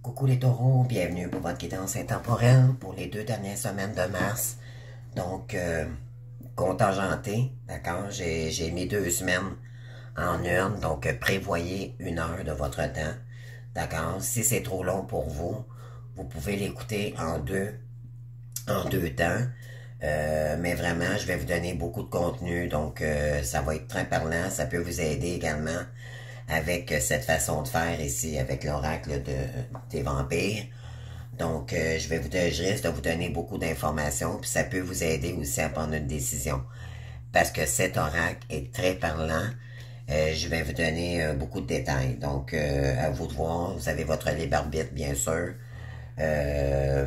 Coucou les taureaux, bienvenue pour votre guidance intemporelle pour les 2 dernières semaines de mars. Donc, contingenté, d'accord? J'ai mis 2 semaines en une, donc prévoyez 1 heure de votre temps, d'accord? Si c'est trop long pour vous, vous pouvez l'écouter en deux temps. Mais vraiment, je vais vous donner beaucoup de contenu, donc ça va être très parlant, ça peut vous aider également avec cette façon de faire ici, avec l'oracle des vampires. Donc, je risque de vous donner beaucoup d'informations, puis ça peut vous aider aussi à prendre une décision. Parce que cet oracle est très parlant, je vais vous donner beaucoup de détails. Donc, à vous de voir, vous avez votre libre arbitre, bien sûr, de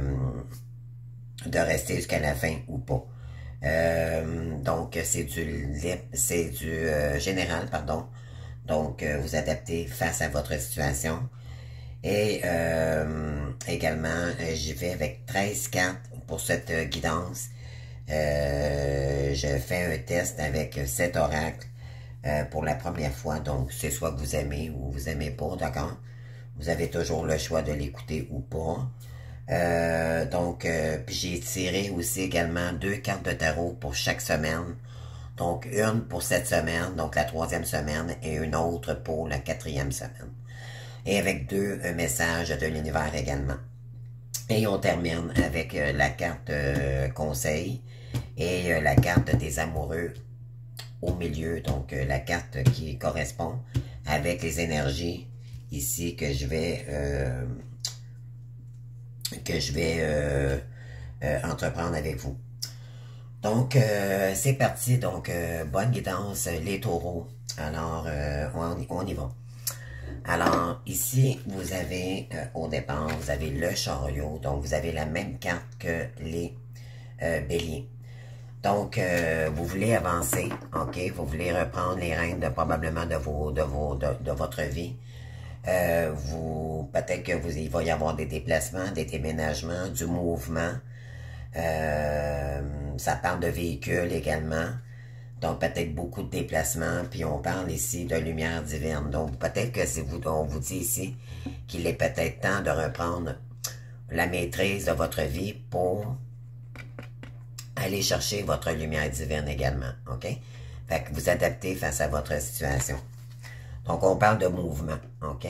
rester jusqu'à la fin ou pas. Donc, c'est du général, pardon. Donc, vous adaptez face à votre situation. Et également, j'y vais avec 13 cartes pour cette guidance. Je fais un test avec cet oracle pour la première fois. Donc, c'est soit que vous aimez ou vous aimez pas, d'accord? Vous avez toujours le choix de l'écouter ou pas. Puis j'ai tiré aussi également 2 cartes de tarot pour chaque semaine. Donc, une pour cette semaine, donc la 3e semaine, et une autre pour la 4e semaine. Et avec 2 messages de l'univers également. Et on termine avec la carte conseil et la carte des amoureux au milieu. Donc, la carte qui correspond avec les énergies ici que je vais entreprendre avec vous. Donc, c'est parti. Donc, bonne guidance, les taureaux. Alors, on y va. Alors, ici, vous avez, au départ, vous avez le chariot. Donc, vous avez la même carte que les béliers. Donc, vous voulez avancer, ok? Vous voulez reprendre les rênes probablement de votre vie. Peut-être que il va y avoir des déplacements, des déménagements, du mouvement. Ça parle de véhicules également. Donc, peut-être beaucoup de déplacements. Puis, on parle ici de lumière divine. Donc, peut-être que on vous dit ici qu'il est peut-être temps de reprendre la maîtrise de votre vie pour aller chercher votre lumière divine également. OK? Fait que vous adaptez face à votre situation. Donc, on parle de mouvement. OK?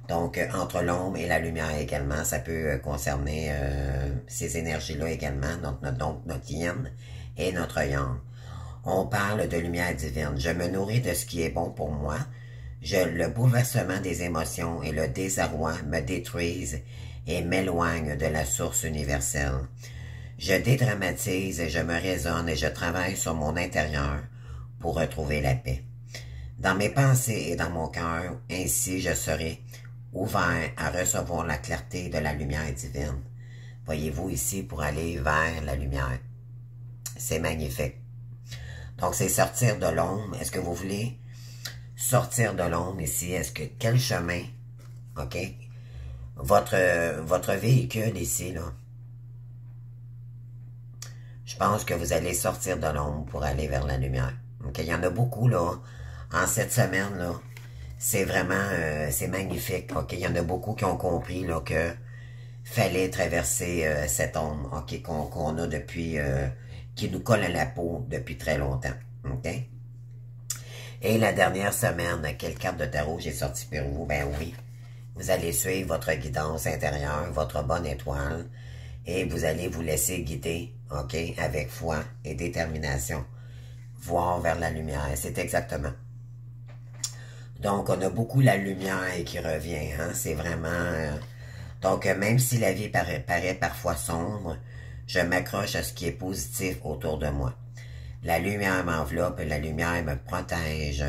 Donc, entre l'ombre et la lumière également, ça peut concerner ces énergies-là également, donc notre yin et notre yang. On parle de lumière divine. Je me nourris de ce qui est bon pour moi. Le bouleversement des émotions et le désarroi me détruisent et m'éloignent de la source universelle. Je dédramatise et je me raisonne et je travaille sur mon intérieur pour retrouver la paix. Dans mes pensées et dans mon cœur, ainsi je serai ouvert à recevoir la clarté de la lumière divine. Voyez-vous ici pour aller vers la lumière. C'est magnifique. Donc, c'est sortir de l'ombre. Est-ce que vous voulez sortir de l'ombre ici? Quel chemin? OK? Votre véhicule ici, là. Je pense que vous allez sortir de l'ombre pour aller vers la lumière. OK? Il y en a beaucoup, là. En cette semaine, là. C'est vraiment, c'est magnifique. OK? Il y en a beaucoup qui ont compris, là, que fallait traverser cette ombre, OK? Qu'on a depuis... qui nous colle à la peau depuis très longtemps. OK? Et la dernière semaine, quelle carte de tarot j'ai sorti pour vous? Ben oui. Vous allez suivre votre guidance intérieure, votre bonne étoile, et vous allez vous laisser guider, OK? Avec foi et détermination. Voir vers la lumière. C'est exactement. Donc, on a beaucoup la lumière qui revient, hein? C'est vraiment... Donc, même si la vie paraît parfois sombre, je m'accroche à ce qui est positif autour de moi. La lumière m'enveloppe, la lumière me protège.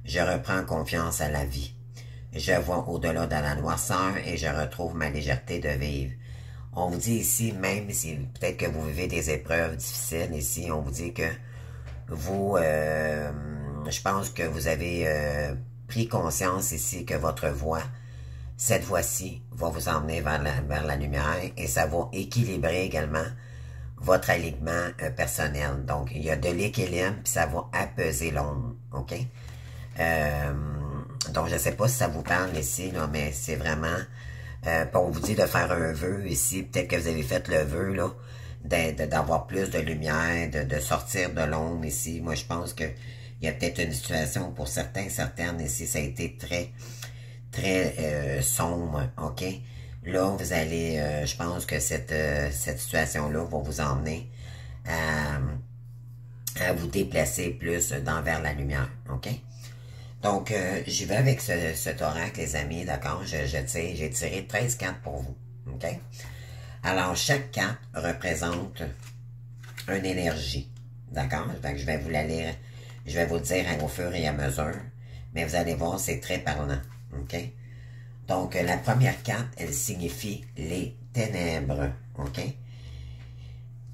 Je reprends confiance à la vie. Je vois au-delà de la noirceur et je retrouve ma légèreté de vivre. On vous dit ici, même si peut-être que vous vivez des épreuves difficiles ici, on vous dit que vous, je pense que vous avez pris conscience ici que votre voix, cette voix-ci, va vous emmener vers la lumière et ça va équilibrer également votre alignement personnel. Donc, il y a de l'équilibre, puis ça va apaiser l'ombre, OK? Donc, je ne sais pas si ça vous parle ici, là, mais c'est vraiment Puis on vous dit de faire un vœu ici. Peut-être que vous avez fait le vœu, là, d'avoir plus de lumière, de sortir de l'ombre ici. Moi, je pense que il y a peut-être une situation pour certains, certaines ici, ça a été très, très sombre, ok? Là, vous allez, je pense que cette situation-là va vous emmener à vous déplacer plus vers la lumière, ok? Donc, j'y vais avec cet oracle, les amis, d'accord? J'ai tiré 13 cartes pour vous, ok? Alors, chaque carte représente une énergie, d'accord? Donc, je vais vous la lire, je vais vous le dire au fur et à mesure, mais vous allez voir, c'est très parlant, ok? Donc, la première carte, elle signifie les ténèbres, ok?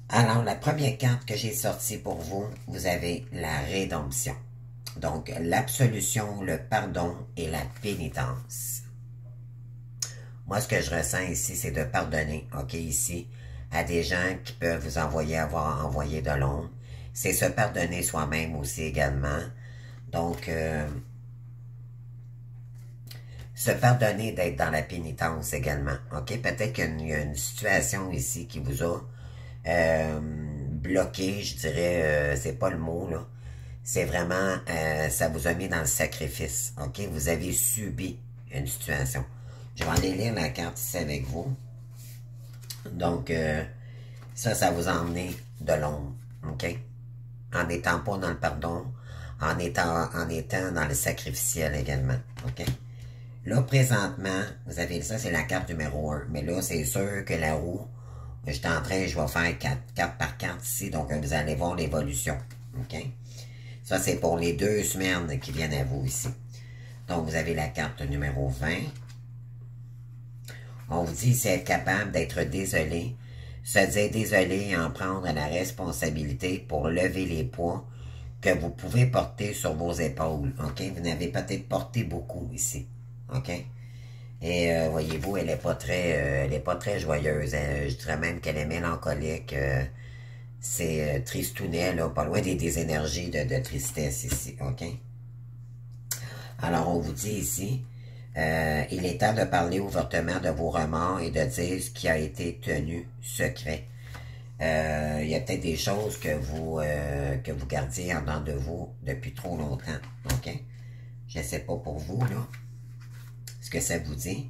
Alors, la première carte que j'ai sortie pour vous, vous avez la rédemption. Donc, l'absolution, le pardon et la pénitence. Moi, ce que je ressens ici, c'est de pardonner, ok, ici, à des gens qui peuvent vous avoir envoyé de l'ombre. C'est se pardonner soi-même aussi également. Donc, se pardonner d'être dans la pénitence également, ok? Peut-être qu'il y a une situation ici qui vous a bloqué, je dirais, c'est pas le mot, là. C'est vraiment, ça vous a mis dans le sacrifice, ok? Vous avez subi une situation. Je vais aller lire la carte ici avec vous. Donc, ça vous a emmené de l'ombre, ok? En n'étant pas dans le pardon, en étant dans le sacrificiel également, ok? Là, présentement, vous avez ça, c'est la carte numéro 1. Mais là, c'est sûr que la roue, je vais faire 4 par 4 ici, donc vous allez voir l'évolution, ok? Ça, c'est pour les 2 semaines qui viennent à vous ici. Donc, vous avez la carte numéro 20. On vous dit, c'est être capable d'être désolé, se dire désolé et en prendre la responsabilité pour lever les poids que vous pouvez porter sur vos épaules, ok? Vous n'avez peut-être porté beaucoup ici, ok? Et voyez-vous, elle est pas très joyeuse. Je dirais même qu'elle est mélancolique. C'est tristounet, là, pas loin des énergies de tristesse ici, ok? Alors, on vous dit ici, il est temps de parler ouvertement de vos remords et de dire ce qui a été tenu secret. Il y a peut-être des choses que vous gardiez en dedans de vous depuis trop longtemps, ok? Je ne sais pas pour vous, là, ce que ça vous dit.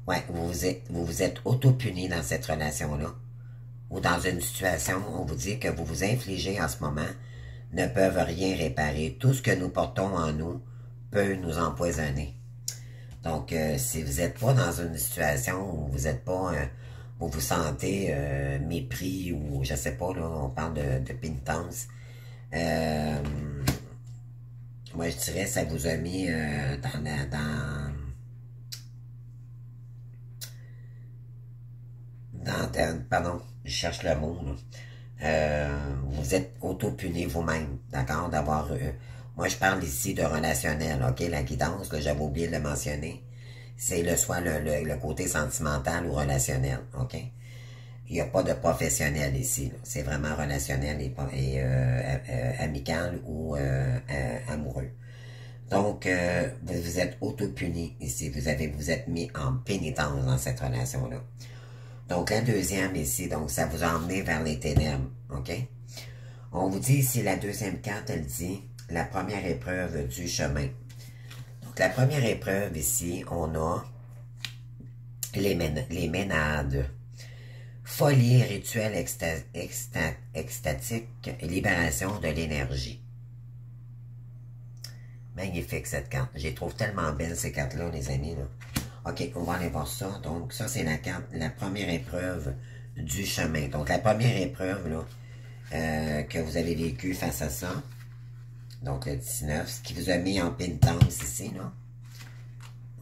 Ouais, vous vous êtes auto-puni dans cette relation-là. Ou dans une situation, on vous dit que vous vous infligez en ce moment, ne peuvent rien réparer. Tout ce que nous portons en nous peut nous empoisonner. Donc, si vous n'êtes pas dans une situation où vous n'êtes pas, où vous sentez mépris ou je sais pas, là, on parle de pénitence, moi je dirais ça vous a mis pardon, je cherche le mot, là. Vous êtes auto-puni vous-même, d'accord, d'avoir... moi, je parle ici de relationnel, ok, la guidance, là, j'avais oublié de le mentionner, c'est soit le côté sentimental ou relationnel, ok? Il n'y a pas de professionnel ici, c'est vraiment relationnel et amical ou amoureux. Donc, vous vous êtes auto-puni ici, vous êtes mis en pénitence dans cette relation-là. Donc, la deuxième ici, donc ça vous a emmené vers les ténèbres, ok? On vous dit ici, la deuxième carte, elle dit la première épreuve du chemin. Donc, la première épreuve ici, on a les ménades. Folie, rituel extatique, libération de l'énergie. Magnifique cette carte. Je les trouve tellement belles ces cartes-là, les amis, là. Ok, on va aller voir ça. Donc, ça, c'est la carte, la première épreuve du chemin. Donc, la première épreuve, là, que vous avez vécue face à ça. Donc, le 19, ce qui vous a mis en pénitence ici, là.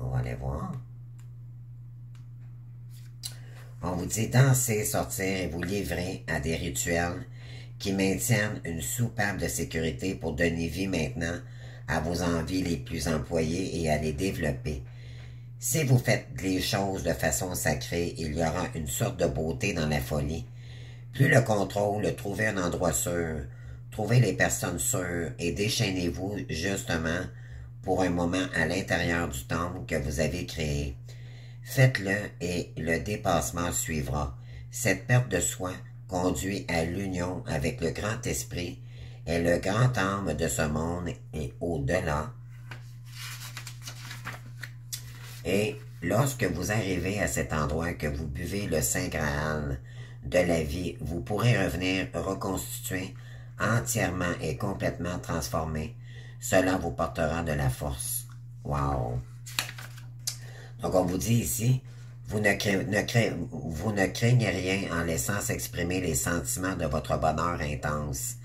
On va aller voir. On vous dit danser, sortir et vous livrer à des rituels qui maintiennent une soupape de sécurité pour donner vie maintenant à vos envies les plus employées et à les développer. Si vous faites les choses de façon sacrée, il y aura une sorte de beauté dans la folie. Plus le contrôle, trouvez un endroit sûr, trouvez les personnes sûres et déchaînez-vous justement pour un moment à l'intérieur du temple que vous avez créé. Faites-le et le dépassement suivra. Cette perte de soi conduit à l'union avec le grand esprit et le grand âme de ce monde et au-delà. Et lorsque vous arrivez à cet endroit que vous buvez le Saint Graal de la vie, vous pourrez revenir reconstitué, entièrement et complètement transformé. Cela vous portera de la force. Wow! Donc on vous dit ici, vous ne craignez rien en laissant s'exprimer les sentiments de votre bonheur intense,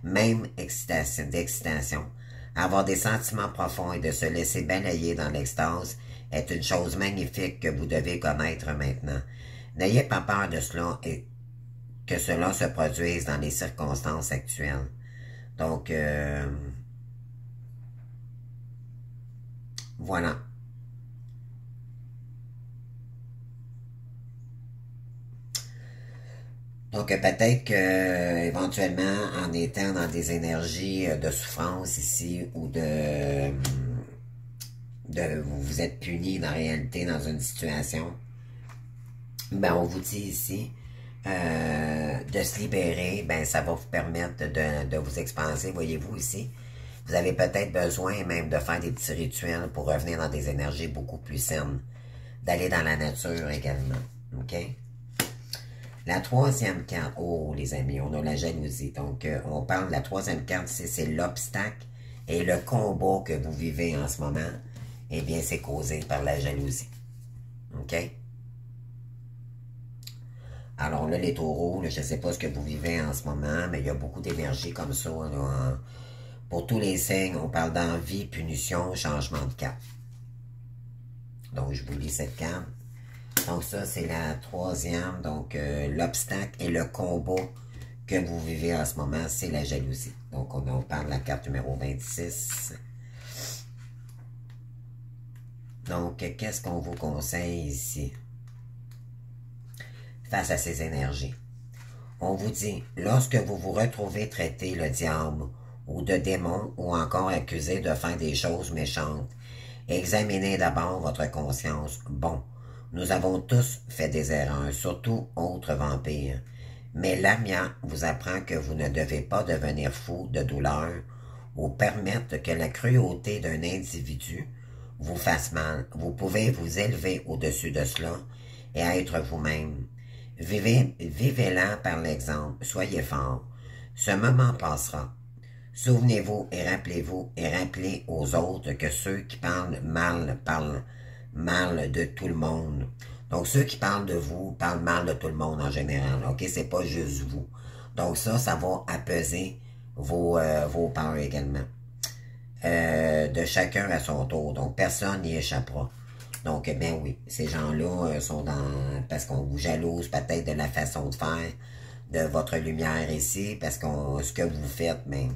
même d'excitation. Avoir des sentiments profonds et de se laisser balayer dans l'extase est une chose magnifique que vous devez connaître maintenant. N'ayez pas peur de cela et que cela se produise dans les circonstances actuelles. Donc, voilà. Donc, peut-être que éventuellement, en étant dans des énergies de souffrance ici ou vous êtes puni en réalité dans une situation, ben on vous dit ici de se libérer, ben ça va vous permettre de vous expanser, voyez-vous ici. Vous avez peut-être besoin même de faire des petits rituels pour revenir dans des énergies beaucoup plus saines, d'aller dans la nature également, ok? La troisième carte, oh les amis, on a la jalousie. Donc, on parle de la troisième carte, c'est l'obstacle et le combat que vous vivez en ce moment. Eh bien, c'est causé par la jalousie. OK? Alors là, les taureaux, là, je ne sais pas ce que vous vivez en ce moment, mais il y a beaucoup d'énergie comme ça. Là, pour tous les signes, on parle d'envie, punition, changement de cap. Donc, je vous lis cette carte. Donc ça, c'est la troisième. Donc, l'obstacle et le combat que vous vivez en ce moment, c'est la jalousie. Donc, on parle de la carte numéro 26. Donc, qu'est-ce qu'on vous conseille ici? Face à ces énergies. On vous dit, lorsque vous vous retrouvez traiter le diable ou de démon ou encore accusé de faire des choses méchantes, examinez d'abord votre conscience. Bon, nous avons tous fait des erreurs, surtout autres vampires. Mais Lamia vous apprend que vous ne devez pas devenir fou de douleur ou permettre que la cruauté d'un individu vous fasse mal. Vous pouvez vous élever au-dessus de cela et être vous-même. Vivez-la par l'exemple. Soyez fort. Ce moment passera. Souvenez-vous et rappelez aux autres que ceux qui parlent mal de tout le monde. Donc, ceux qui parlent de vous parlent mal de tout le monde en général. OK? C'est pas juste vous. Donc, ça va apaiser vos peurs également. De chacun à son tour. Donc, personne n'y échappera. Donc, ben oui, ces gens-là sont parce qu'on vous jalouse peut-être de la façon de faire de votre lumière ici, parce que ce que vous faites, ben,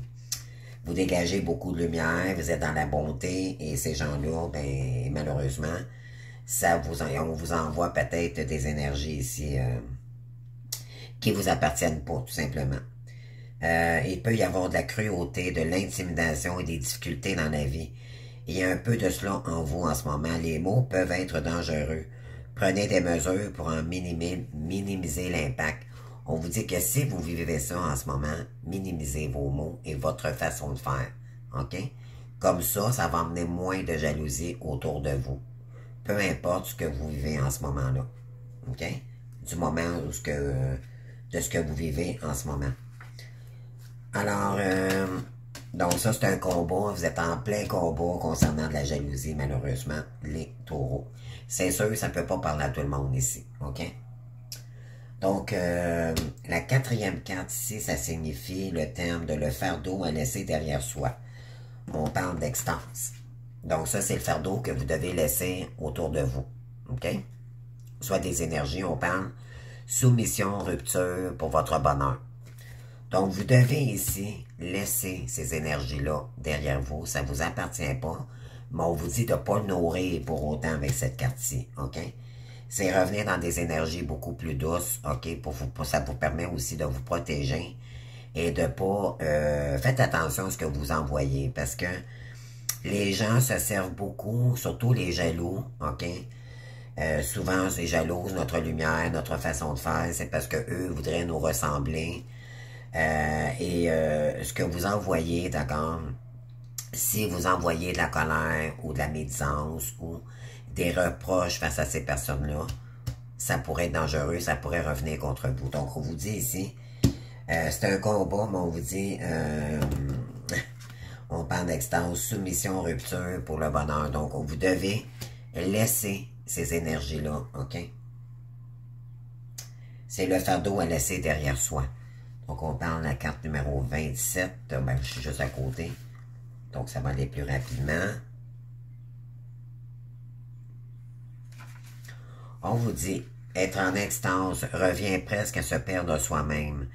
vous dégagez beaucoup de lumière, vous êtes dans la bonté, et ces gens-là, ben, malheureusement, on vous envoie peut-être des énergies ici qui vous appartiennent pas, tout simplement. Il peut y avoir de la cruauté, de l'intimidation et des difficultés dans la vie. Il y a un peu de cela en vous en ce moment. Les mots peuvent être dangereux. Prenez des mesures pour en minimiser l'impact. On vous dit que si vous vivez ça en ce moment, minimisez vos mots et votre façon de faire. OK? Comme ça, ça va amener moins de jalousie autour de vous. Peu importe ce que vous vivez en ce moment-là. OK? Du moment de ce que vous vivez en ce moment. Alors, donc ça c'est un combat, vous êtes en plein combat concernant de la jalousie, malheureusement, les taureaux. C'est sûr, ça ne peut pas parler à tout le monde ici, ok? Donc, la quatrième carte ici, ça signifie le terme de le fardeau à laisser derrière soi. On parle d'extase. Donc ça, c'est le fardeau que vous devez laisser autour de vous, ok? Soit des énergies, on parle soumission, rupture pour votre bonheur. Donc, vous devez ici laisser ces énergies-là derrière vous. Ça ne vous appartient pas, mais on vous dit de ne pas le nourrir pour autant avec cette carte-ci, OK? C'est revenir dans des énergies beaucoup plus douces, OK? Ça vous permet aussi de vous protéger et de pas... faites attention à ce que vous envoyez, parce que Les gens se servent beaucoup, surtout les jaloux, OK? Souvent, c'est jalouse notre lumière, notre façon de faire, c'est parce que eux voudraient nous ressembler. Ce que vous envoyez, d'accord? Si vous envoyez de la colère ou de la médisance ou des reproches face à ces personnes-là, ça pourrait être dangereux, ça pourrait revenir contre vous. Donc, on vous dit ici, c'est un combat, mais on vous dit, on parle d'extase, soumission, rupture pour le bonheur. Donc, vous devez laisser ces énergies-là, OK? C'est le fardeau à laisser derrière soi. Donc, on parle de la carte numéro 27. Ben, je suis juste à côté. Donc, ça va aller plus rapidement. On vous dit, être en extase revient presque à se perdre soi-même.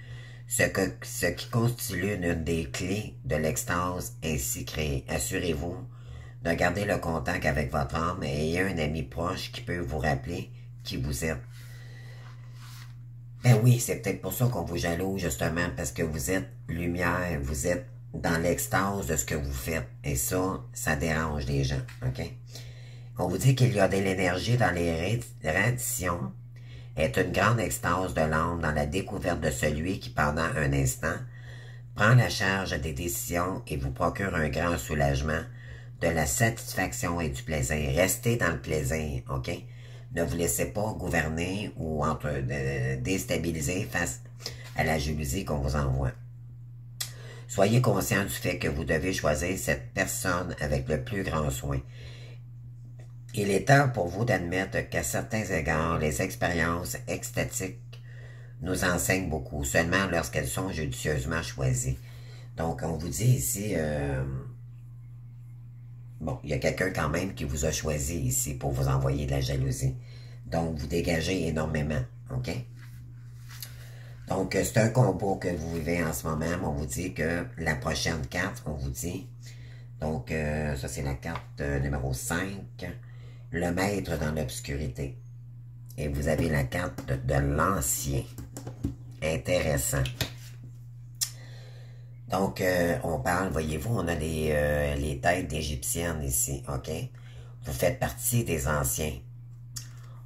Ce qui constitue l'une des clés de l'extase ainsi créée. Assurez-vous de garder le contact avec votre âme et ayez un ami proche qui peut vous rappeler qui vous êtes. Ben oui, c'est peut-être pour ça qu'on vous jalouse, justement, parce que vous êtes lumière, vous êtes dans l'extase de ce que vous faites. Et ça dérange les gens, OK? On vous dit qu'il y a de l'énergie dans les radiations, est une grande extase de l'âme dans la découverte de celui qui, pendant un instant, prend la charge des décisions et vous procure un grand soulagement, de la satisfaction et du plaisir. Restez dans le plaisir, OK? Ne vous laissez pas gouverner ou déstabiliser face à la jalousie qu'on vous envoie. Soyez conscient du fait que vous devez choisir cette personne avec le plus grand soin. Il est temps pour vous d'admettre qu'à certains égards, les expériences extatiques nous enseignent beaucoup, seulement lorsqu'elles sont judicieusement choisies. Donc, on vous dit ici, bon, il y a quelqu'un quand même qui vous a choisi ici pour vous envoyer de la jalousie. Donc, vous dégagez énormément, OK? Donc, c'est un combo que vous vivez en ce moment. On vous dit que la prochaine carte, on vous dit, donc, ça c'est la carte numéro 5, le maître dans l'obscurité. Et vous avez la carte de l'ancien. Intéressant. Donc, on parle, voyez-vous, on a les têtes égyptiennes ici, OK? Vous faites partie des anciens.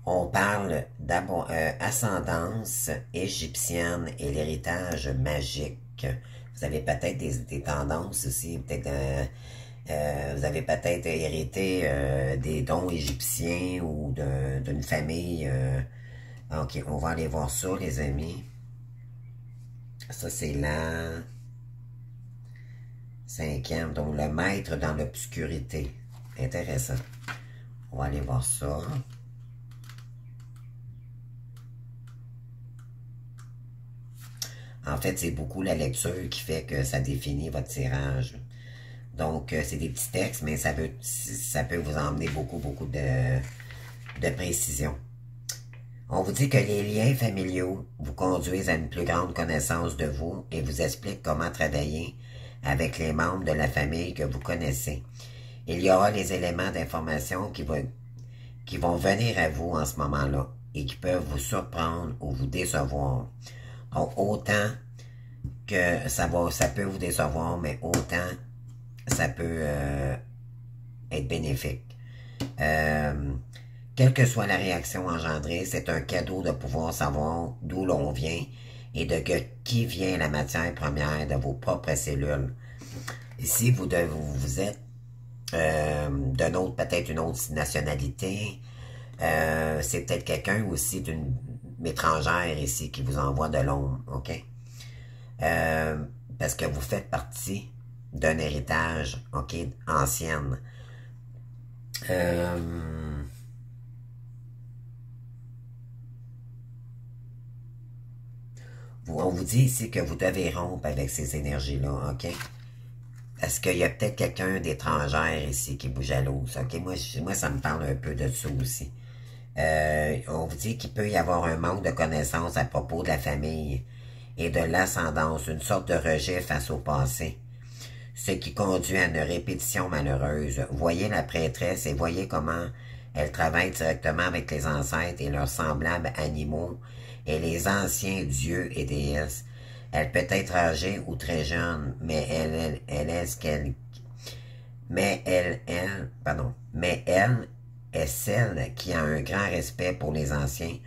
On parle d'ascendance égyptienne et l'héritage magique. Vous avez peut-être des tendances aussi, peut-être vous avez peut-être hérité des dons égyptiens ou d'une famille. OK, on va aller voir ça, les amis. Ça, c'est la 5e, donc le maître dans l'obscurité. Intéressant. On va aller voir ça. En fait, c'est beaucoup la lecture qui fait que ça définit votre tirage. Donc, c'est des petits textes, mais ça peut vous emmener beaucoup de précision. On vous dit que les liens familiaux vous conduisent à une plus grande connaissance de vous et vous expliquent comment travailler avec les membres de la famille que vous connaissez. Il y aura les éléments d'information qui vont venir à vous en ce moment-là et qui peuvent vous surprendre ou vous décevoir. Donc, autant que ça peut vous décevoir, mais autant ça peut être bénéfique. Quelle que soit la réaction engendrée, c'est un cadeau de pouvoir savoir d'où l'on vient et de qui vient la matière première de vos propres cellules. Ici, vous êtes peut-être une autre nationalité. C'est peut-être quelqu'un aussi d'une étrangère ici qui vous envoie de l'ombre, OK? Parce que vous faites partie d'un héritage, OK, ancienne. On vous dit ici que vous devez rompre avec ces énergies-là, OK? Parce qu'il y a peut-être quelqu'un d'étrangère ici qui vous jalouse, OK? Moi, ça me parle un peu de ça aussi. On vous dit qu'il peut y avoir un manque de connaissances à propos de la famille et de l'ascendance, une sorte de rejet face au passé, ce qui conduit à une répétition malheureuse. Voyez la prêtresse et voyez comment elle travaille directement avec les ancêtres et leurs semblables animaux et les anciens dieux et déesses. Elle peut être âgée ou très jeune, mais elle est ce qu'elle... mais elle est celle qui a un grand respect pour les anciens,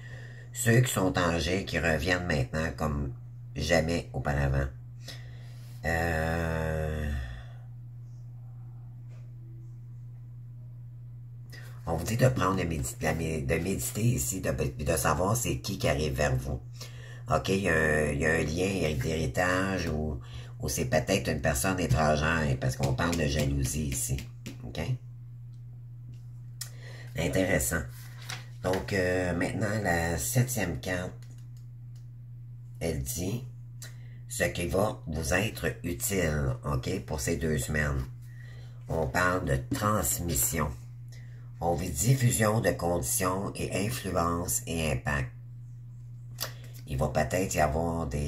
ceux qui sont âgés, qui reviennent maintenant comme jamais auparavant. On vous dit de prendre de méditer ici, de savoir c'est qui arrive vers vous. OK, il y a un lien d'héritage ou c'est peut-être une personne étrangère, parce qu'on parle de jalousie ici. OK? Intéressant. Donc, maintenant, la 7e carte, elle dit ce qui va vous être utile, OK, pour ces 2 semaines. On parle de transmission. On dit diffusion de conditions et influence et impact. Il va peut-être y avoir de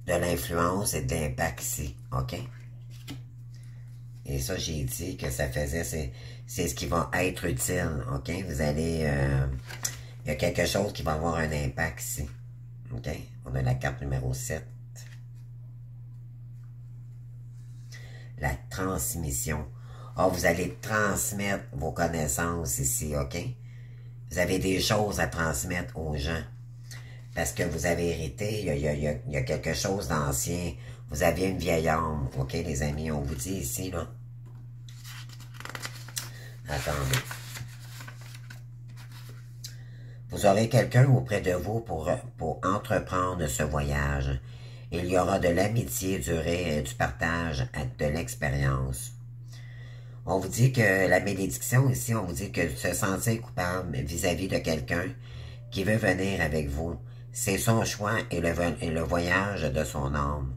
l'influence et de l'impact ici, OK? Et ça, j'ai dit que ça faisait, c'est ce qui va être utile, OK? Vous allez, il y a quelque chose qui va avoir un impact ici, OK? On a la carte numéro 7. La transmission. Ah, vous allez transmettre vos connaissances ici, OK? Vous avez des choses à transmettre aux gens. Parce que vous avez hérité, il y a quelque chose d'ancien. Vous aviez une vieille âme, OK, les amis? On vous dit ici, là. Attendez. Vous aurez quelqu'un auprès de vous pour entreprendre ce voyage. Il y aura de l'amitié, du partage, de l'expérience. On vous dit que la bénédiction ici, on vous dit que se sentir coupable vis-à-vis de quelqu'un qui veut venir avec vous, c'est son choix et le voyage de son âme.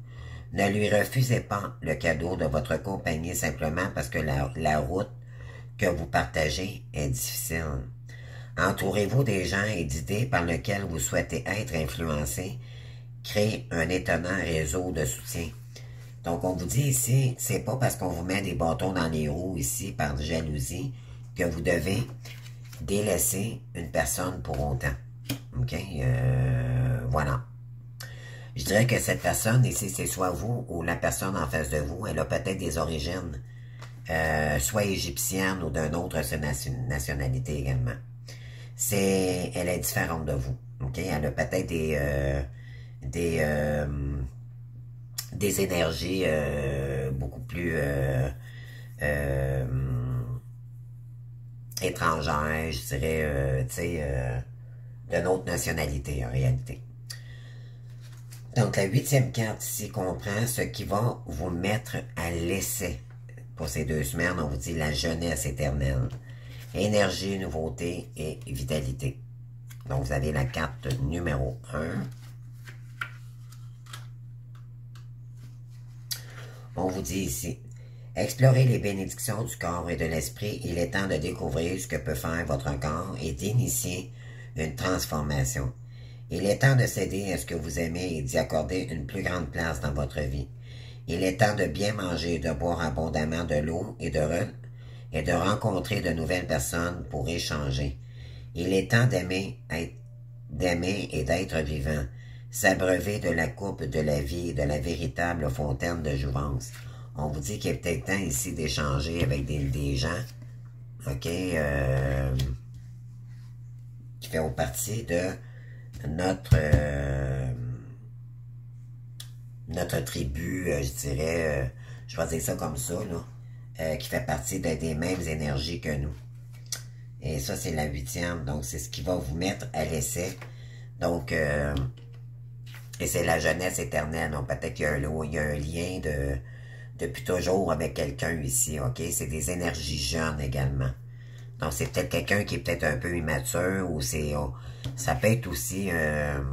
Ne lui refusez pas le cadeau de votre compagnie simplement parce que la route que vous partagez est difficile. Entourez-vous des gens et d'idées par lesquelles vous souhaitez être influencé. Créez un étonnant réseau de soutien. Donc, on vous dit ici, c'est pas parce qu'on vous met des bâtons dans les roues ici par jalousie que vous devez délaisser une personne pour autant. OK? Voilà. Je dirais que cette personne ici, c'est soit vous ou la personne en face de vous. Elle a peut-être des origines, soit égyptienne ou d'une autre nationalité également. Elle est différente de vous. OK? Elle a peut-être des énergies beaucoup plus étrangères, je dirais, tu sais, d'une autre nationalité en réalité. Donc la 8e carte ici comprend ce qui va vous mettre à l'essai. Pour ces 2 semaines, on vous dit la jeunesse éternelle. Énergie, nouveauté et vitalité. Donc vous avez la carte numéro 1. On vous dit ici, explorez les bénédictions du corps et de l'esprit. Il est temps de découvrir ce que peut faire votre corps et d'initier une transformation. Il est temps de céder à ce que vous aimez et d'y accorder une plus grande place dans votre vie. Il est temps de bien manger, de boire abondamment de l'eau et de rencontrer de nouvelles personnes pour échanger. Il est temps d'aimer et d'être vivant. S'abreuver de la coupe de la vie, de la véritable fontaine de jouvence. On vous dit qu'il est peut-être temps ici d'échanger avec des gens, OK, qui font partie de notre tribu, je dirais, je vais dire ça comme ça, là, qui fait partie des mêmes énergies que nous. Et ça, c'est la 8e, donc c'est ce qui va vous mettre à l'essai. Donc, et c'est la jeunesse éternelle. Donc, peut-être qu'il y a un lien depuis toujours avec quelqu'un ici, OK? C'est des énergies jeunes également. Donc, c'est peut-être quelqu'un qui est peut-être un peu immature ou ça peut être aussi, un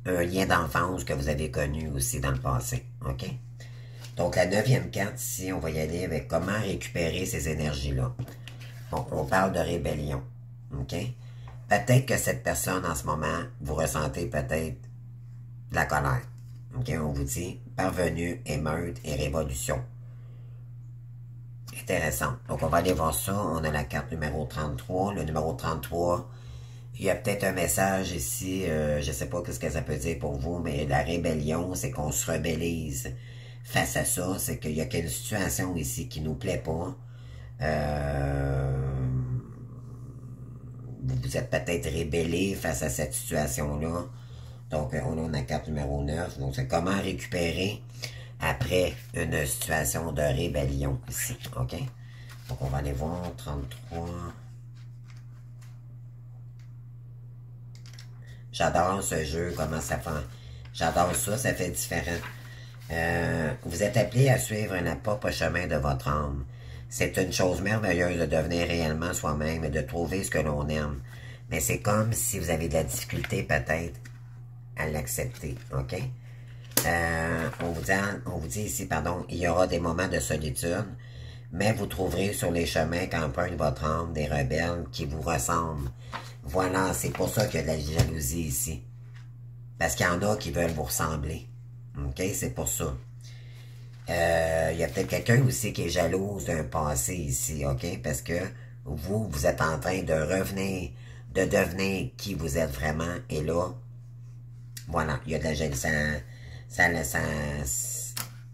lien d'enfance que vous avez connu aussi dans le passé, OK? Donc, la 9e carte ici, on va y aller avec comment récupérer ces énergies-là. Bon, on parle de rébellion, OK? Peut-être que cette personne, en ce moment, vous ressentez peut-être de la colère. OK, on vous dit parvenu, émeute et révolution. Intéressant. Donc, on va aller voir ça. On a la carte numéro 33. Le numéro 33, Il y a peut-être un message ici, je sais pas ce que ça peut dire pour vous, mais la rébellion, c'est qu'on se rebellise face à ça, c'est qu'il y a quelque situation ici qui nous plaît pas. Vous vous êtes peut-être rébellé face à cette situation-là. Donc, on a la carte numéro 9. Donc, c'est comment récupérer après une situation de rébellion ici. OK? Donc, on va aller voir 33. J'adore ce jeu, comment ça fait. J'adore ça, ça fait différent. Vous êtes appelé à suivre un propre chemin de votre âme. C'est une chose merveilleuse de devenir réellement soi-même et de trouver ce que l'on aime. Mais c'est comme si vous avez de la difficulté peut-être à l'accepter, OK? On vous dit ici, pardon, il y aura des moments de solitude, mais vous trouverez sur les chemins qu'emprunte votre âme des rebelles qui vous ressemblent. Voilà, c'est pour ça qu'il y a de la jalousie ici. Parce qu'il y en a qui veulent vous ressembler. OK? C'est pour ça. Il y a peut-être quelqu'un aussi qui est jalouse d'un passé ici, OK? Parce que vous êtes en train de revenir, de devenir qui vous êtes vraiment. Et là, voilà, il y a de la jalousie.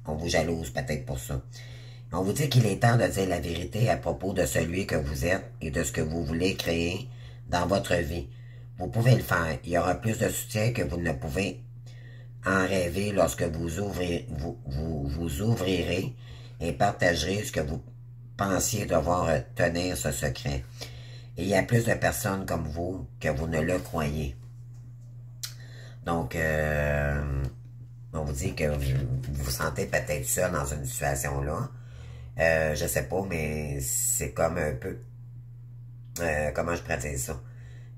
On vous jalouse peut-être pour ça. On vous dit qu'il est temps de dire la vérité à propos de celui que vous êtes et de ce que vous voulez créer dans votre vie. Vous pouvez le faire. Il y aura plus de soutien que vous ne pouvez en rêver lorsque vous ouvrirez et partagerez ce que vous pensiez devoir tenir ce secret. Et il y a plus de personnes comme vous que vous ne le croyez. Donc, on vous dit que vous vous sentez peut-être seul dans une situation-là. Je sais pas, mais c'est comme un peu... comment je pourrais dire ça?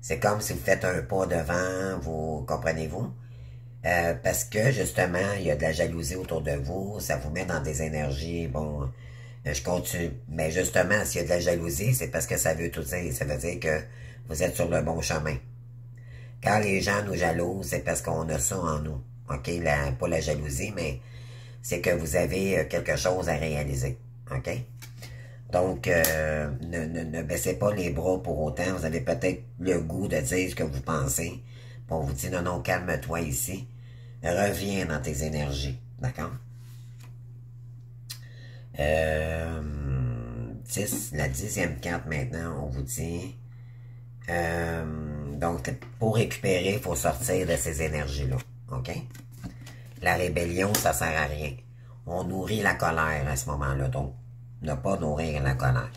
C'est comme si vous faites un pas devant, vous comprenez-vous? Parce que, justement, il y a de la jalousie autour de vous, ça vous met dans des énergies, bon, je continue. Mais justement, s'il y a de la jalousie, c'est parce que ça veut tout dire. Ça veut dire que vous êtes sur le bon chemin. Quand les gens nous jalousent, c'est parce qu'on a ça en nous. OK? Pas la jalousie, mais c'est que vous avez quelque chose à réaliser. OK? Donc, ne baissez pas les bras pour autant. Vous avez peut-être le goût de dire ce que vous pensez. Puis on vous dit, non, non, calme-toi ici. Reviens dans tes énergies. D'accord? 10, la 10e carte maintenant, on vous dit... donc, pour récupérer, il faut sortir de ces énergies-là. OK? La rébellion, ça sert à rien. On nourrit la colère à ce moment-là. Donc, ne pas nourrir la colère.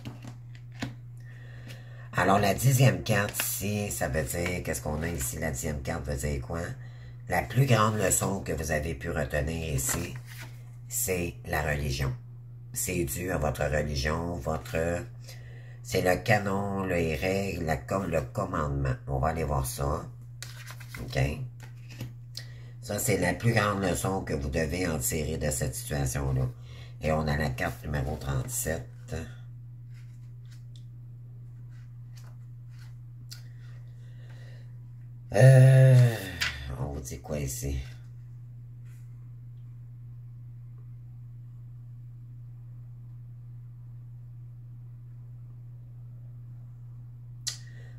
Alors, la 10e carte ici, ça veut dire... Qu'est-ce qu'on a ici? La 10e carte veut dire quoi? La plus grande leçon que vous avez pu retenir ici, c'est la religion. C'est dû à votre religion, c'est le canon, les règles, le commandement. On va aller voir ça. OK? Ça, c'est la plus grande leçon que vous devez en tirer de cette situation-là. Et on a la carte numéro 37. On vous dit quoi ici?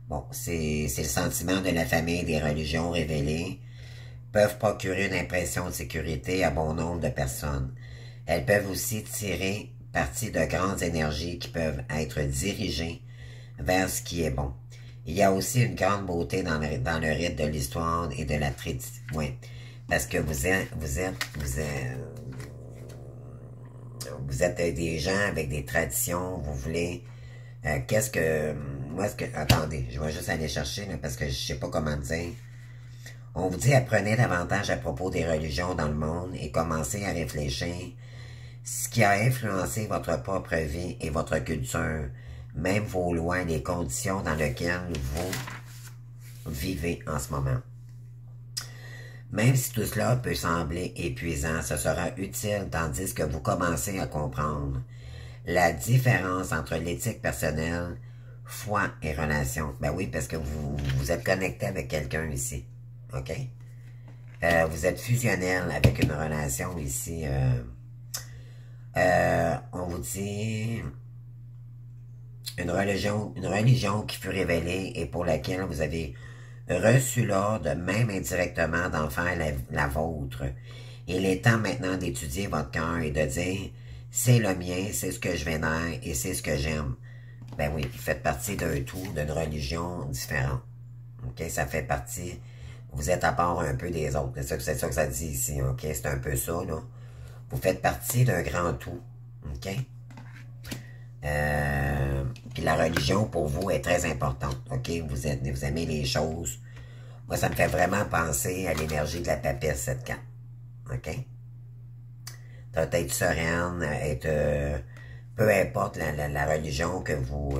Bon, c'est le sentiment de la famille des religions révélées peuvent procurer une impression de sécurité à bon nombre de personnes. Elles peuvent aussi tirer parti de grandes énergies qui peuvent être dirigées vers ce qui est bon. Il y a aussi une grande beauté dans le rythme de l'histoire et de la tradition. Oui, parce que vous êtes des gens avec des traditions, vous voulez... Attendez, je vais juste aller chercher, là, parce que je sais pas comment dire. On vous dit, apprenez davantage à propos des religions dans le monde et commencez à réfléchir ce qui a influencé votre propre vie et votre culture, même vos lois et les conditions dans lesquelles vous vivez en ce moment. Même si tout cela peut sembler épuisant, ce sera utile tandis que vous commencez à comprendre la différence entre l'éthique personnelle, foi et relation. Ben oui, parce que vous êtes connecté avec quelqu'un ici. OK? Vous êtes fusionnel avec une relation ici. On vous dit une religion qui fut révélée et pour laquelle vous avez reçu l'ordre, même indirectement, d'en faire la vôtre. Il est temps maintenant d'étudier votre cœur et de dire, c'est le mien, c'est ce que je vénère et c'est ce que j'aime. Ben oui, vous faites partie d'un tout, d'une religion différente. OK, ça fait partie, vous êtes à part un peu des autres. C'est ça que ça dit ici, OK? C'est un peu ça, là. Vous faites partie d'un grand tout, OK? Puis la religion, pour vous, est très importante, OK? Vous aimez les choses. Moi, ça me fait vraiment penser à l'énergie de la papesse, cette carte, OK? Être sereine, être... peu importe la religion que vous...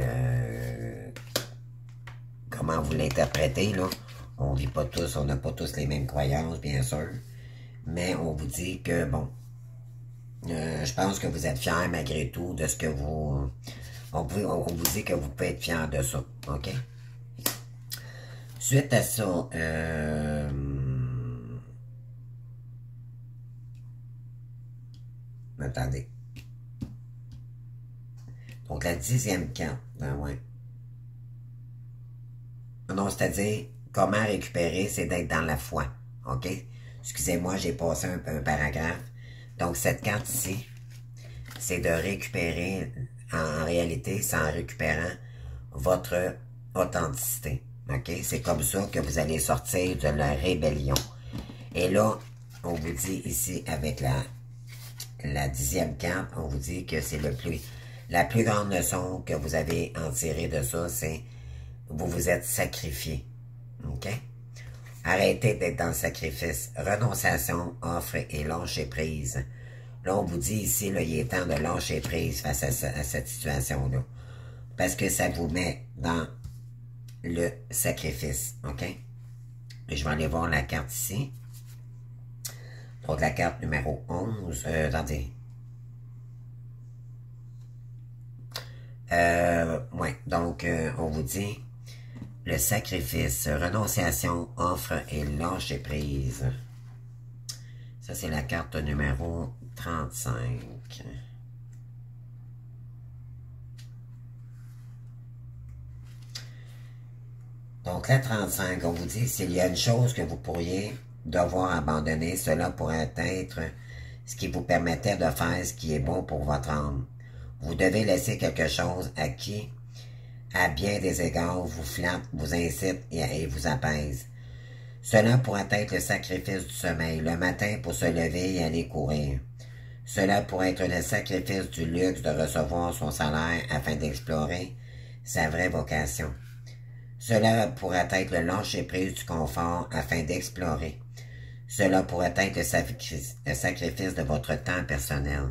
comment vous l'interprétez, là. On vit pas tous, on n'a pas tous les mêmes croyances, bien sûr. Mais on vous dit que, bon, je pense que vous êtes fiers malgré tout de ce que vous... On vous dit que vous pouvez être fiers de ça, OK? Suite à ça, attendez. Donc, la 10e carte, ben ouais. Non, c'est-à-dire, comment récupérer, c'est d'être dans la foi, OK? Excusez-moi, j'ai passé un paragraphe. Donc, cette carte ici, c'est de récupérer, en réalité, c'est en récupérant votre authenticité, OK? C'est comme ça que vous allez sortir de la rébellion. Et là, on vous dit ici, avec la 10e carte, on vous dit que c'est la plus grande leçon que vous avez en tiré de ça, c'est vous vous êtes sacrifié. OK? Arrêtez d'être dans le sacrifice. Renonciation, offre et lâcher prise. Là, on vous dit ici, là, il est temps de lâcher prise face à cette situation-là. Parce que ça vous met dans le sacrifice. OK? Et je vais aller voir la carte ici. Donc, la carte numéro 11. Attendez. Ouais, donc, on vous dit le sacrifice, renonciation, offre et lâcher prise. Ça, c'est la carte numéro 35. Donc, la 35, on vous dit, s'il y a une chose que vous pourriez devoir abandonner, cela pourrait être ce qui vous permettait de faire ce qui est bon pour votre âme. Vous devez laisser quelque chose à qui, à bien des égards, vous flatte, vous incite et vous apaise. Cela pourrait être le sacrifice du sommeil, le matin pour se lever et aller courir. Cela pourrait être le sacrifice du luxe de recevoir son salaire afin d'explorer sa vraie vocation. Cela pourrait être le lâcher-prise du confort afin d'explorer. Cela pourrait être le sacrifice de votre temps personnel,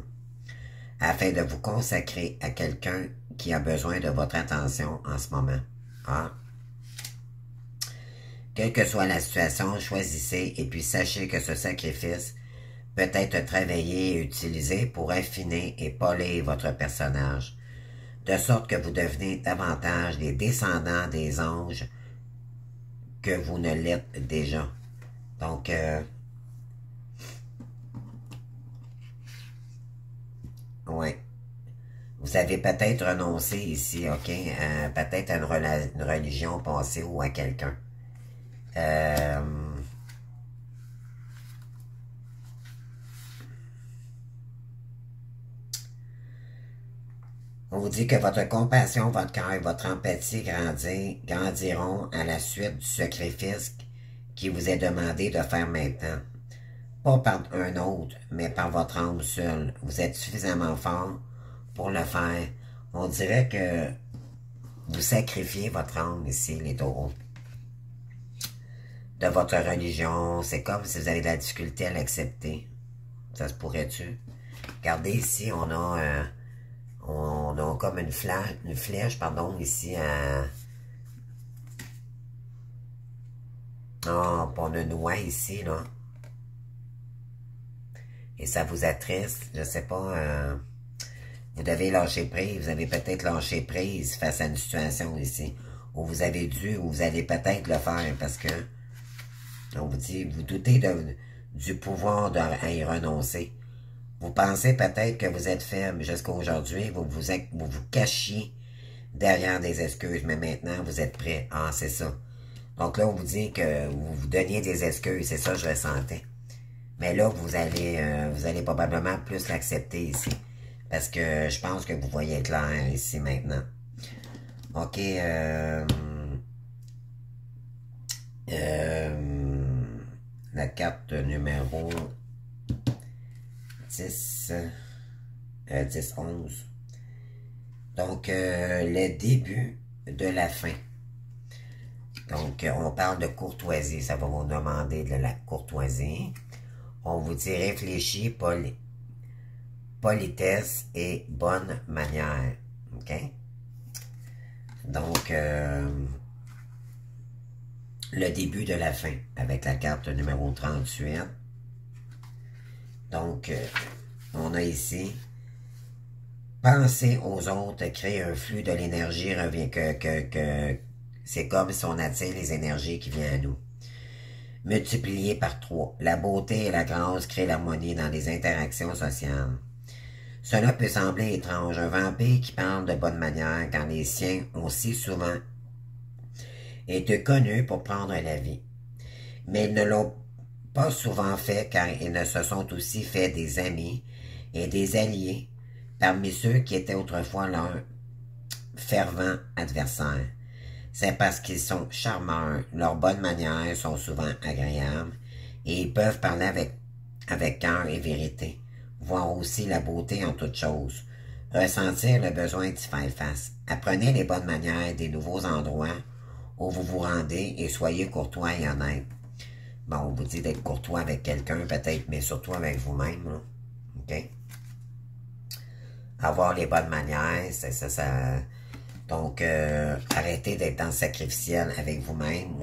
afin de vous consacrer à quelqu'un qui a besoin de votre attention en ce moment. Ah. Quelle que soit la situation, choisissez et puis sachez que ce sacrifice peut être travaillé et utilisé pour affiner et polir votre personnage, de sorte que vous devenez davantage les descendants des anges que vous ne l'êtes déjà. Donc, ouais. Vous avez peut-être renoncé ici, OK, peut-être à une religion passée ou à quelqu'un. On vous dit que votre compassion, votre cœur et votre empathie grandiront à la suite du sacrifice qui vous est demandé de faire maintenant. Pas par un autre, mais par votre âme seule. Vous êtes suffisamment fort pour le faire. On dirait que vous sacrifiez votre âme ici, les taureaux. De votre religion, c'est comme si vous avez de la difficulté à l'accepter. Ça se pourrait-tu? Regardez ici, on a comme une flèche, pardon, ici oh, on a une oie ici, là. Et ça vous attriste, je sais pas, vous devez lâcher prise, vous avez peut-être lâché prise face à une situation ici, où vous avez dû, ou vous allez peut-être le faire, parce que, on vous dit, vous doutez du pouvoir y renoncer. Vous pensez peut-être que vous êtes faible jusqu'à aujourd'hui, vous vous cachiez derrière des excuses, mais maintenant vous êtes prêt. Ah, c'est ça. Donc là, on vous dit que vous vous donniez des excuses, c'est ça que je ressentais. Mais là, vous allez probablement plus l'accepter ici. Parce que je pense que vous voyez clair ici maintenant. OK, la carte numéro 10, 10-11. Donc, le début de la fin. Donc, on parle de courtoisie. Ça va vous demander de la courtoisie. On vous dit réfléchis, politesse et bonne manière. OK? Donc, le début de la fin avec la carte numéro 38. Donc, on a ici penser aux autres, créer un flux de l'énergie, revient que c'est comme si on attire les énergies qui viennent à nous. Multiplié par 3. La beauté et la grâce créent l'harmonie dans les interactions sociales. Cela peut sembler étrange, un vampire qui parle de bonne manière quand les siens ont si souvent été connus pour prendre la vie. Mais ils ne l'ont pas souvent fait car ils ne se sont aussi fait des amis et des alliés parmi ceux qui étaient autrefois leurs fervents adversaires. C'est parce qu'ils sont charmeurs, leurs bonnes manières sont souvent agréables et ils peuvent parler avec cœur et vérité, voir aussi la beauté en toutes choses, ressentir le besoin d'y faire face. Apprenez les bonnes manières des nouveaux endroits où vous vous rendez et soyez courtois et honnête. Bon, on vous dit d'être courtois avec quelqu'un peut-être, mais surtout avec vous-même, là. OK? Avoir les bonnes manières, c'est ça. Donc, arrêtez d'être dans le sacrificiel avec vous-même,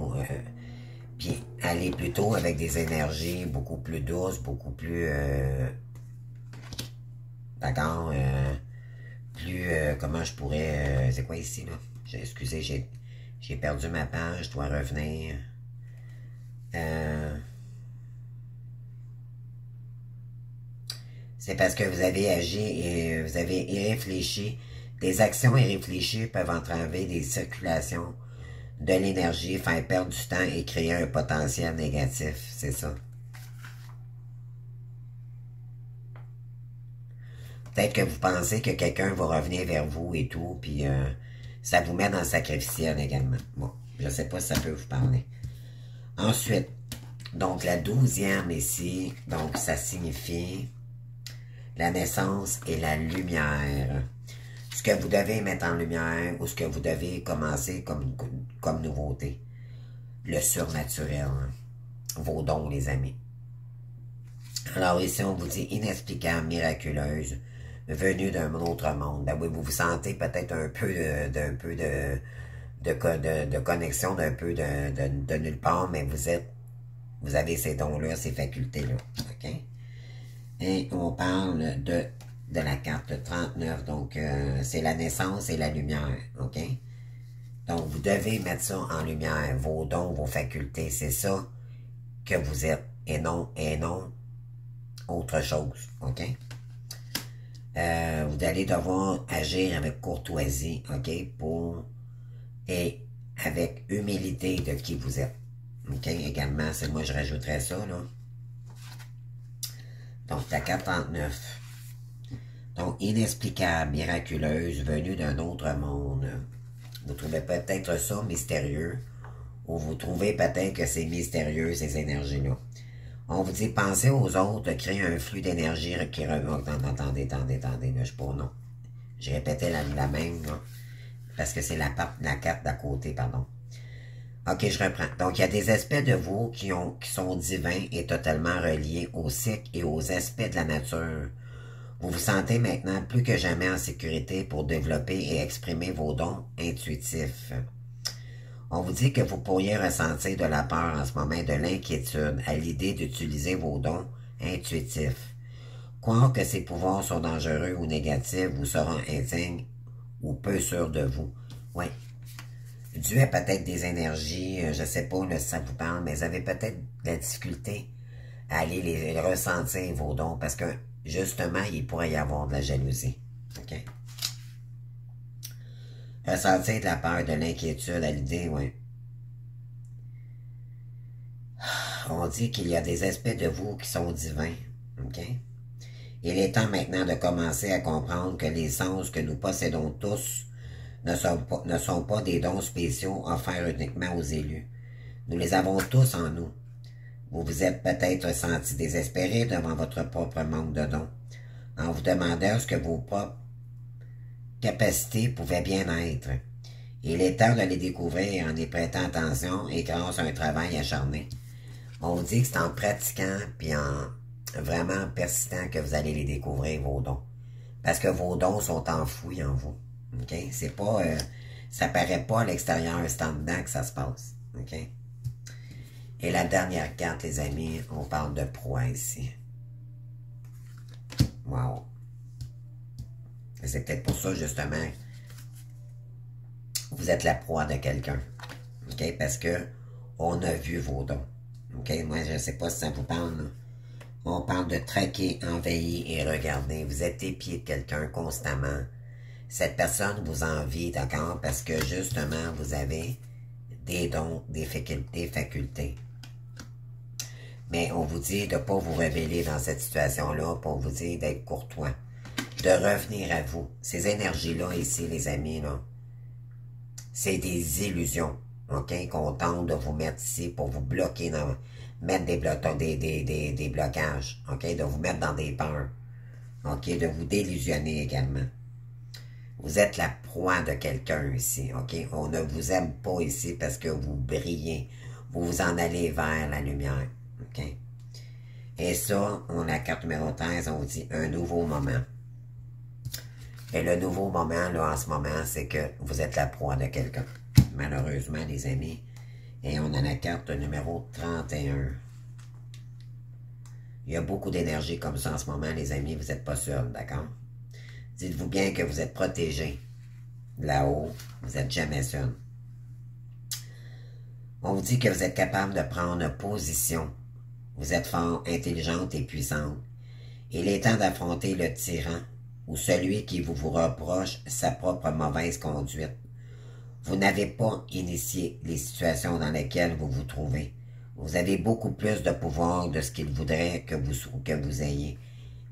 puis allez plutôt avec des énergies beaucoup plus douces, beaucoup plus, d'accord, plus, comment je pourrais, c'est quoi ici, là? Excusez, j'ai perdu ma page, je dois revenir. C'est parce que vous avez agi et vous avez irréfléchi. Des actions irréfléchies peuvent entraver des circulations de l'énergie, faire perdre du temps et créer un potentiel négatif. C'est ça. Peut-être que vous pensez que quelqu'un va revenir vers vous et tout, puis ça vous met dans le sacrificiel également. Bon, je ne sais pas si ça peut vous parler. Ensuite, donc la 12e ici, donc ça signifie la naissance et la lumière. Ce que vous devez mettre en lumière ou ce que vous devez commencer comme nouveauté. Le surnaturel. Vos dons, les amis. Alors ici, on vous dit inexplicable, miraculeuse, venue d'un autre monde. Ben oui, vous vous sentez peut-être un peu de connexion, d'un peu de nulle part, mais vous avez ces dons-là, ces facultés-là. OK? Et on parle de la carte 39, donc c'est la naissance et la lumière, OK? Donc, vous devez mettre ça en lumière, vos dons, vos facultés, c'est ça que vous êtes, et non autre chose, OK? Vous allez devoir agir avec courtoisie, OK? Et avec humilité de qui vous êtes, OK? Également, c'est moi, je rajouterais ça, là. Donc, la carte 39. Donc, inexplicable, miraculeuse, venue d'un autre monde. Vous trouvez peut-être ça mystérieux, ou vous trouvez peut-être que c'est mystérieux, ces énergies-là. On vous dit, pensez aux autres, créer un flux d'énergie qui remonte. Attendez, là, je pour non. J'ai répété la même, là, parce que c'est la carte d'à côté, pardon. OK, je reprends. Donc, il y a des aspects de vous qui sont divins et totalement reliés aux cycles et aux aspects de la nature. Vous vous sentez maintenant plus que jamais en sécurité pour développer et exprimer vos dons intuitifs. On vous dit que vous pourriez ressentir de la peur en ce moment, de l'inquiétude à l'idée d'utiliser vos dons intuitifs. Croire que ces pouvoirs sont dangereux ou négatifs vous seront indignes ou peu sûr de vous. Oui. Dû à peut-être des énergies, je ne sais pas là, si ça vous parle, mais vous avez peut-être de la difficulté à aller les ressentir, vos dons, parce que justement, il pourrait y avoir de la jalousie. OK? Ressentir de la peur, de l'inquiétude à l'idée, oui. dit qu'il y a des aspects de vous qui sont divins. OK? Il est temps maintenant de commencer à comprendre que les sens que nous possédons tous ne sont pas des dons spéciaux offerts uniquement aux élus. Nous les avons tous en nous. Vous vous êtes peut-être senti désespéré devant votre propre manque de dons, en vous demandant ce que vos propres capacités pouvaient bien être. Il est temps de les découvrir en y prêtant attention et grâce à un travail acharné. On vous dit que c'est en pratiquant puis en vraiment persistant que vous allez les découvrir, vos dons. Parce que vos dons sont enfouis en vous. OK? C'est pas... ça paraît pas à l'extérieur, c'est en dedans que ça se passe. OK? Et la dernière carte, les amis, on parle de proie ici. Wow! C'est peut-être pour ça, justement, vous êtes la proie de quelqu'un. OK? Parce que on a vu vos dons. OK? Moi, je ne sais pas si ça vous parle, là. On parle de traquer, envahir et regarder. Vous êtes épié de quelqu'un constamment. Cette personne vous envie, d'accord? Parce que, justement, vous avez des dons, des facultés. Mais on vous dit de ne pas vous révéler dans cette situation-là, pour vous dire d'être courtois, de revenir à vous. Ces énergies-là ici, les amis, là, c'est des illusions, OK, qu'on tente de vous mettre ici pour vous bloquer, mettre des blocages, OK, de vous mettre dans des peurs, OK, de vous délusionner également. Vous êtes la proie de quelqu'un ici, OK? On ne vous aime pas ici parce que vous brillez. Vous vous en allez vers la lumière, OK? Et ça, on a la carte numéro 13, on vous dit un nouveau moment. Et le nouveau moment, là, en ce moment, c'est que vous êtes la proie de quelqu'un. Malheureusement, les amis. Et on a la carte numéro 31. Il y a beaucoup d'énergie comme ça en ce moment, les amis. Vous n'êtes pas seuls, d'accord? Dites-vous bien que vous êtes protégés. Là-haut, vous n'êtes jamais seuls. On vous dit que vous êtes capable de prendre position. Vous êtes fort, intelligente et puissante. Il est temps d'affronter le tyran ou celui qui vous reproche sa propre mauvaise conduite. Vous n'avez pas initié les situations dans lesquelles vous vous trouvez. Vous avez beaucoup plus de pouvoir de ce qu'ils voudraient que vous ayez.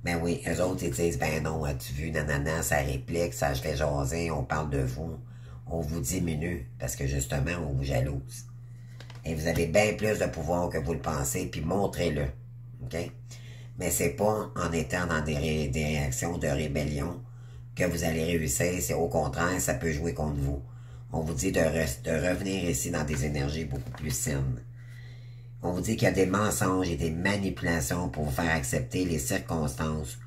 Ben oui, eux autres, ils disent, ben non, as-tu vu, nanana, ça réplique, ça je fais jaser, on parle de vous, on vous diminue, parce que justement, on vous jalouse. Et vous avez bien plus de pouvoir que vous le pensez, puis montrez-le, OK? Mais c'est pas en étant dans des réactions de rébellion que vous allez réussir, c'est au contraire, ça peut jouer contre vous. On vous dit de revenir ici dans des énergies beaucoup plus saines. On vous dit qu'il y a des mensonges et des manipulations pour vous faire accepter les circonstances.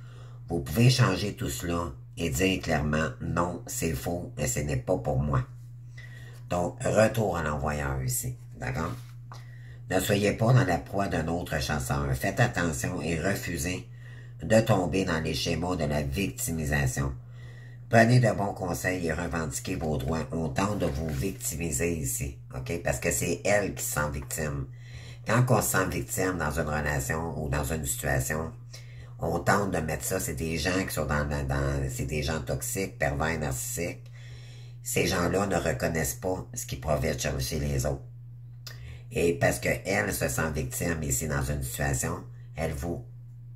Vous pouvez changer tout cela et dire clairement, non, c'est faux et ce n'est pas pour moi. Donc, retour à l'envoyeur ici, d'accord? Ne soyez pas dans la proie d'un autre chasseur. Faites attention et refusez de tomber dans les schémas de la victimisation. Prenez de bons conseils et revendiquez vos droits. On tente de vous victimiser ici, OK? Parce que c'est elle qui se sent victime. Quand on se sent victime dans une relation ou dans une situation, on tente de mettre ça, c'est des gens qui sont c'est des gens toxiques, pervers, narcissiques. Ces gens-là ne reconnaissent pas ce qui provient chez les autres. Et parce qu'elle se sent victime ici dans une situation, elle vous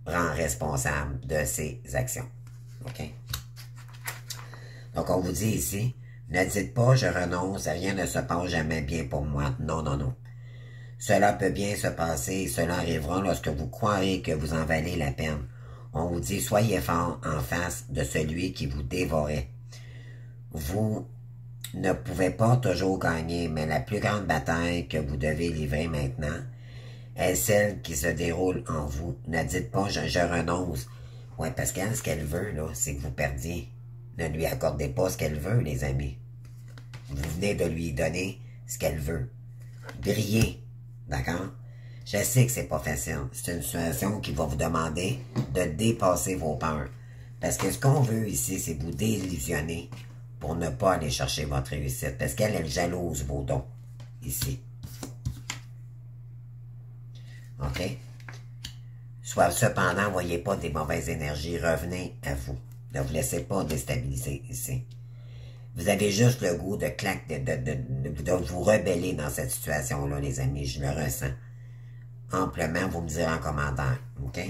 rend responsable de ses actions. OK? Donc, on vous dit ici, ne dites pas « je renonce, rien ne se passe jamais bien pour moi ». Non, non, non. Cela peut bien se passer et cela arrivera lorsque vous croirez que vous en valez la peine. On vous dit « soyez fort en face de celui qui vous dévorait ». Vous ne pouvez pas toujours gagner, mais la plus grande bataille que vous devez livrer maintenant est celle qui se déroule en vous. Ne dites pas je renonce. Ouais, parce qu'elle, ce qu'elle veut, là, c'est que vous perdiez. Ne lui accordez pas ce qu'elle veut, les amis. Vous venez de lui donner ce qu'elle veut. Brillez, d'accord? Je sais que c'est pas facile. C'est une situation qui va vous demander de dépasser vos peurs. Parce que ce qu'on veut ici, c'est vous déillusionner pour ne pas aller chercher votre réussite. Parce qu'elle, elle jalouse vos dons, ici. OK? Soit cependant, voyez pas des mauvaises énergies, revenez à vous. Ne vous laissez pas déstabiliser ici. Vous avez juste le goût de vous rebeller dans cette situation-là, les amis, je le ressens. amplement, vous me direz en commentaire, OK?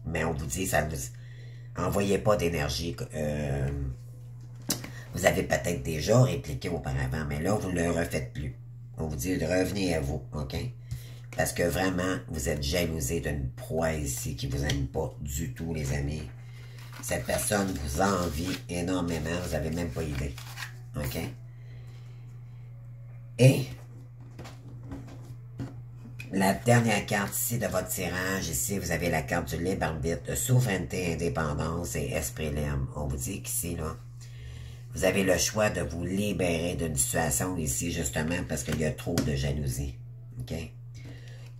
Mais on vous dit, ça vous... Envoyez pas d'énergie. Vous avez peut-être déjà répliqué auparavant, mais là, vous ne le refaites plus. On vous dit, revenez à vous, OK? Parce que vraiment, vous êtes jalousé d'une proie ici qui vous aime pas du tout, les amis. Cette personne vous envie énormément, vous n'avez même pas idée. OK? Et la dernière carte ici de votre tirage, ici, vous avez la carte du libre arbitre, de souveraineté, indépendance et esprit libre. On vous dit qu'ici, là, vous avez le choix de vous libérer d'une situation ici, justement, parce qu'il y a trop de jalousie. OK?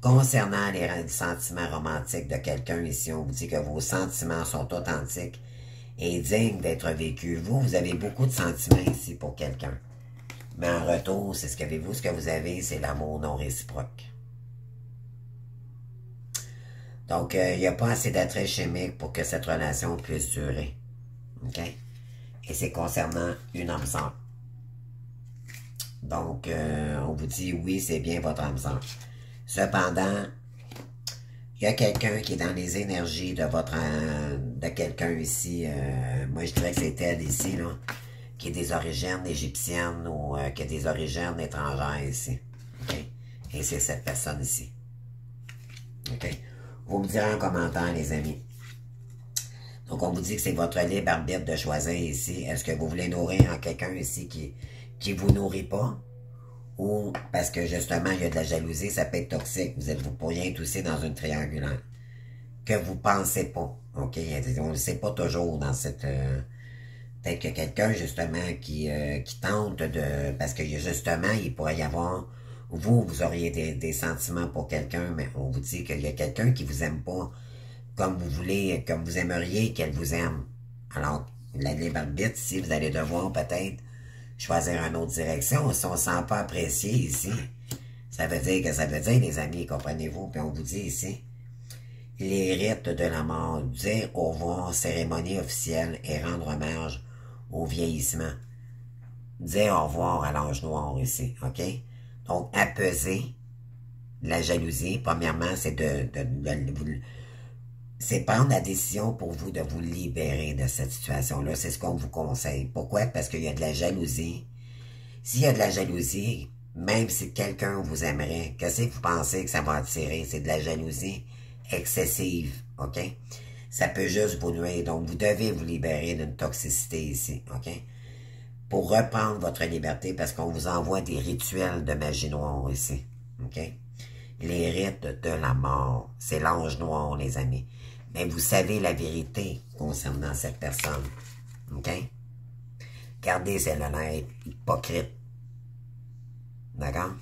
Concernant les sentiments romantiques de quelqu'un ici, on vous dit que vos sentiments sont authentiques et dignes d'être vécus. Vous avez beaucoup de sentiments ici pour quelqu'un. Mais en retour, c'est ce que vous avez, c'est l'amour non réciproque. Donc, il n'y a pas assez d'attrait chimique pour que cette relation puisse durer. OK? Et c'est concernant une âme sœur. Donc, on vous dit, oui, c'est bien votre âme sœur. Cependant, il y a quelqu'un qui est dans les énergies de quelqu'un ici. Moi, je dirais que c'est Ted ici, là, qui est des origines égyptiennes ou qui a des origines étrangères ici. OK? Et c'est cette personne ici. OK? Vous me direz en commentaire, les amis. Donc, on vous dit que c'est votre libre arbitre de choisir ici. Est-ce que vous voulez nourrir en quelqu'un ici qui vous nourrit pas? Ou parce que, justement, il y a de la jalousie, ça peut être toxique. Vous pourriez être aussi dans une triangulaire. Que vous pensez pas. OK? On ne le sait pas toujours dans cette... peut-être que quelqu'un, justement, qui tente de... Parce que, justement, il pourrait y avoir... Vous auriez des sentiments pour quelqu'un, mais on vous dit qu'il y a quelqu'un qui vous aime pas comme vous voulez, comme vous aimeriez qu'elle vous aime. Alors, la libre arbitre, ici, vous allez devoir peut-être choisir une autre direction. Si on ne se sent pas apprécié ici, ça veut dire, les amis, comprenez-vous? Puis on vous dit ici, les rites de la mort, dire au revoir, cérémonie officielle et rendre hommage au vieillissement. Dire au revoir à l'ange noir ici, OK? Donc, apaiser la jalousie, premièrement, c'est c'est prendre la décision pour vous de vous libérer de cette situation-là. C'est ce qu'on vous conseille. Pourquoi? Parce qu'il y a de la jalousie. S'il y a de la jalousie, même si quelqu'un vous aimerait, qu'est-ce que vous pensez que ça va attirer? C'est de la jalousie excessive, OK? Ça peut juste vous nuire. Donc, vous devez vous libérer d'une toxicité ici, OK? Pour reprendre votre liberté, parce qu'on vous envoie des rituels de magie noire ici, OK? Les rites de la mort. C'est l'ange noir, les amis. Mais vous savez la vérité concernant cette personne. OK? Gardez celle-là hypocrite. D'accord?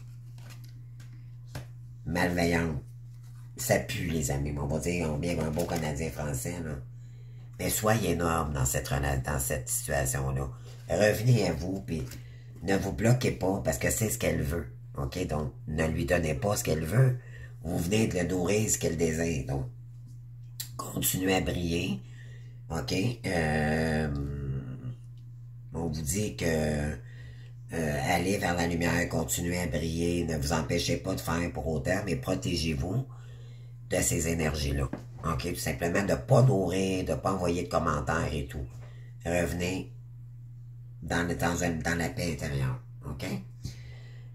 Malveillante. Ça pue, les amis. On va dire, on vient un beau Canadien français, là. Mais soyez noble dans cette situation-là. Revenez à vous, puis ne vous bloquez pas, parce que c'est ce qu'elle veut. OK? Donc, ne lui donnez pas ce qu'elle veut. Vous venez de le nourrir ce qu'elle désire. Donc, continuez à briller. OK? On vous dit que allez vers la lumière, continuez à briller. Ne vous empêchez pas de faire pour autant, mais protégez-vous de ces énergies-là. OK? Tout simplement de ne pas nourrir, de ne pas envoyer de commentaires et tout. Revenez dans la paix intérieure. OK?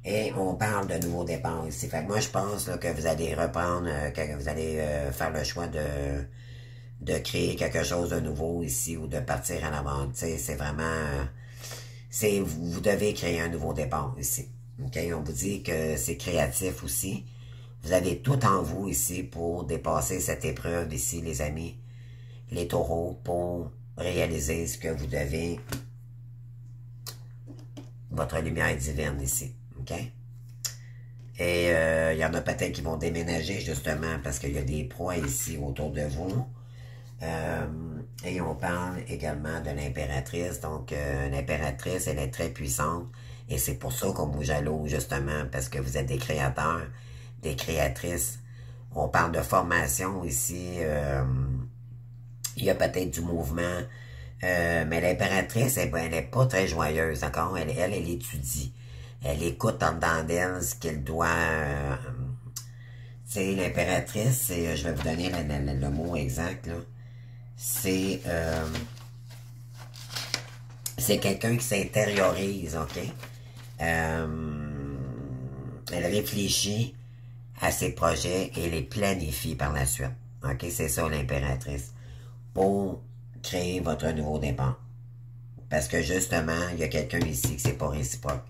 Et on parle de nouveaux départs ici. Fait que moi, je pense là, que vous allez reprendre, que vous allez faire le choix de créer quelque chose de nouveau ici ou de partir à l'avant. C'est vraiment... vous devez créer un nouveau départ ici. OK? On vous dit que c'est créatif aussi. Vous avez tout en vous ici pour dépasser cette épreuve ici, les amis, les taureaux, pour réaliser ce que vous devez, votre lumière divine ici. OK? Et il y en a peut-être qui vont déménager justement parce qu'il y a des proies ici autour de vous. Et on parle également de l'impératrice. Donc, l'impératrice, elle est très puissante. Et c'est pour ça qu'on vous jalouse justement, parce que vous êtes des créateurs, des créatrices. On parle de formation ici. Il y a peut-être du mouvement. Mais l'impératrice, elle n'est pas très joyeuse, d'accord? Elle étudie. Elle écoute en dedans d'elle ce qu'elle doit... tu C'est l'impératrice, je vais vous donner le mot exact, là. C'est quelqu'un qui s'intériorise, OK? Elle réfléchit à ses projets et les planifie par la suite. OK? C'est ça l'impératrice. Pour créer votre nouveau départ. Parce que justement, il y a quelqu'un ici qui c'est pas réciproque.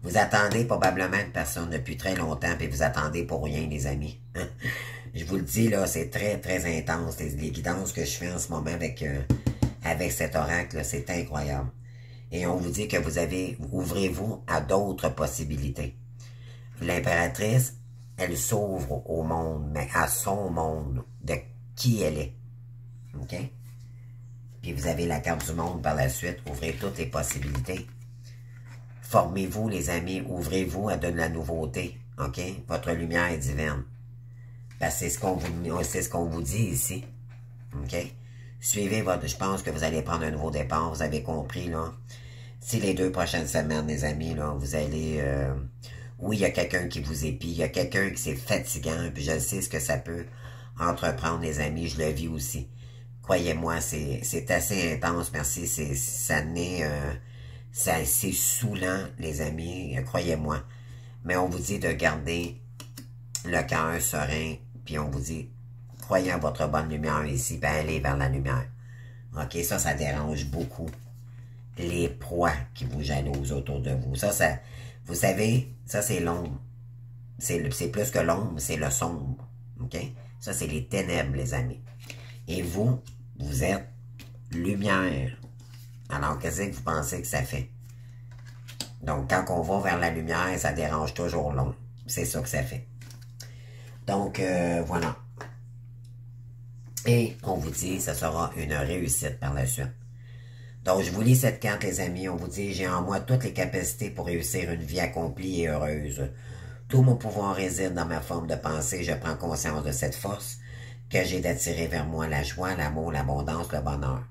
Vous attendez probablement une personne depuis très longtemps, puis vous attendez pour rien, les amis. Je vous le dis, là, c'est très, très intense. Les guidances que je fais en ce moment avec cet oracle, c'est incroyable. Et on vous dit que ouvrez-vous à d'autres possibilités. L'impératrice, elle s'ouvre au monde, mais à son monde, de qui elle est. OK? Puis vous avez la carte du monde par la suite, ouvrez toutes les possibilités. Formez-vous, les amis, ouvrez-vous à de la nouveauté, OK? Votre lumière est divine. Parce que c'est ce qu'on vous dit ici, OK? Suivez je pense que vous allez prendre un nouveau départ, vous avez compris, là. Si les 2 prochaines semaines, les amis, là, vous allez... oui, il y a quelqu'un qui vous épie, il y a quelqu'un qui c'est fatigant, puis je sais ce que ça peut entreprendre, les amis, je le vis aussi. Croyez-moi, c'est assez intense, merci, c'est saoulant, les amis, croyez-moi. Mais on vous dit de garder le cœur serein, puis on vous dit, croyez en votre bonne lumière ici, puis allez vers la lumière. OK, ça dérange beaucoup les proies qui vous jalousent autour de vous. Ça, vous savez, ça c'est l'ombre. C'est plus que l'ombre, c'est le sombre. OK? Ça, c'est les ténèbres, les amis. Et vous êtes lumière. Alors, qu'est-ce que vous pensez que ça fait? Donc, quand on va vers la lumière, ça dérange toujours l'ombre. C'est ça que ça fait. Donc, voilà. Et on vous dit, ça sera une réussite par la suite. Donc, je vous lis cette carte, les amis. On vous dit, j'ai en moi toutes les capacités pour réussir une vie accomplie et heureuse. Tout mon pouvoir réside dans ma forme de pensée. Je prends conscience de cette force que j'ai d'attirer vers moi la joie, l'amour, l'abondance, le bonheur.